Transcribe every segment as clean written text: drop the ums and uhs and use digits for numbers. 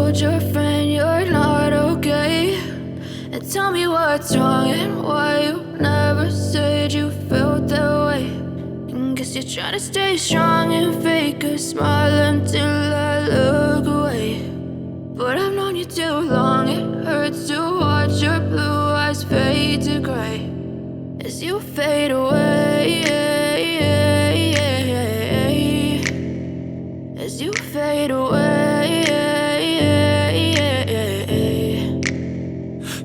told your friend you're not okay, and tell me what's wrong and why you never said you felt that way. And guess you're trying to stay strong and fake a smile until I look away. But I've known you too long, it hurts to watch your blue eyes fade to gray as you fade away, as you fade away.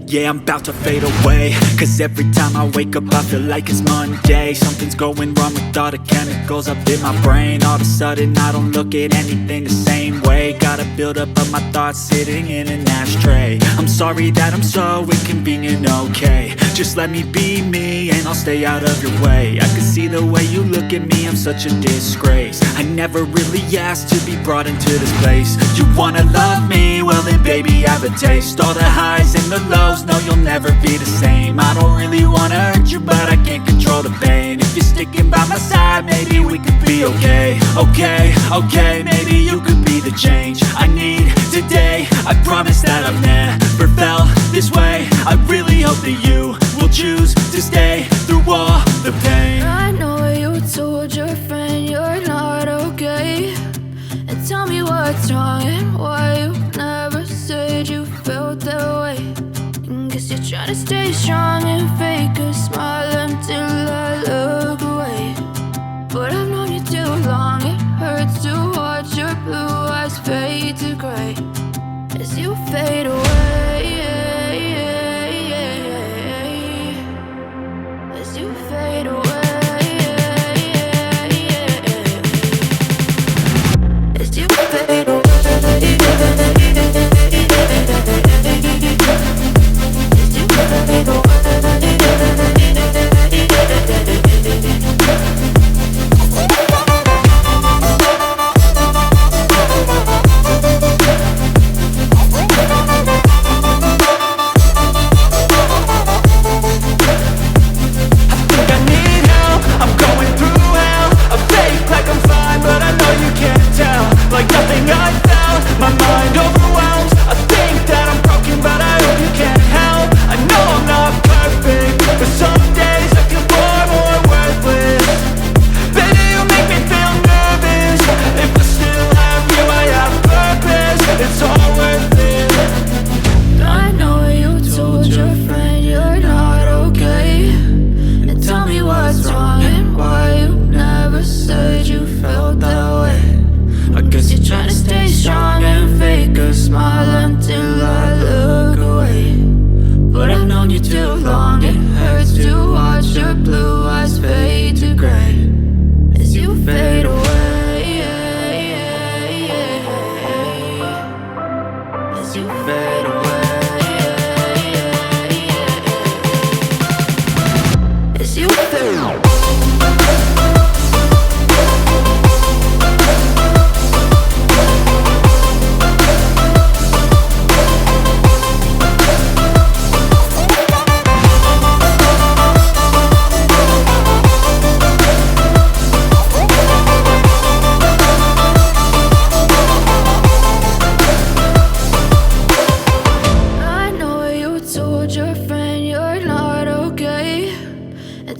Yeah, I'm about to fade away, cause every time I wake up I feel like it's Monday. Something's going wrong with all the chemicals up in my brain. All of a sudden I don't look at anything the same way. Got a buildup of my thoughts sitting in an ashtray. I'm sorry that I'm so inconvenient, okay. Just let me be me and I'll stay out of your way. I can see the way you look at me, I'm such a disgrace. I never really asked to be brought into this place. You wanna love me? Well then baby, have a taste. All the highs and the lows, no, you'll never be the same. I don't really wanna hurt you, but I can't control the pain. If you're sticking by my side, maybe we could be okay. Okay, maybe you could be the change I need today. I promise that I've never felt this way. I really hope that you will choose to stay through all the pain. I know you told your friend you're not okay, and tell me what's wrong and why you never said you felt that way. And guess you're trying to stay strong and fake a smile until I look away. But I've known you too long, it hurts to watch your blue eyes fade to gray as you fade away, as you fade away. As you fade away, as you fade away.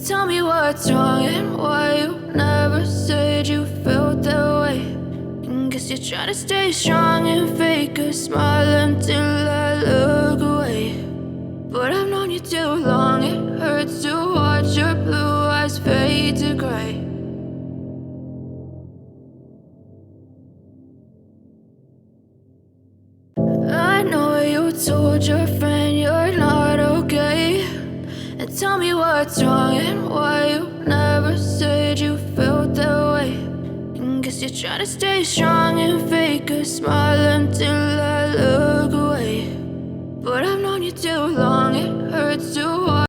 Tell me what's wrong and why you never said you felt that way. And guess you're trying to stay strong and fake a smile until I look away. But I've known you too long, it hurts to watch your blue eyes fade to gray. I know you told your friend you're not okay, and tell me what's wrong and why you never said you felt that way. And guess you're trying to stay strong and fake a smile until I look away. But I've known you too long, it hurts to watch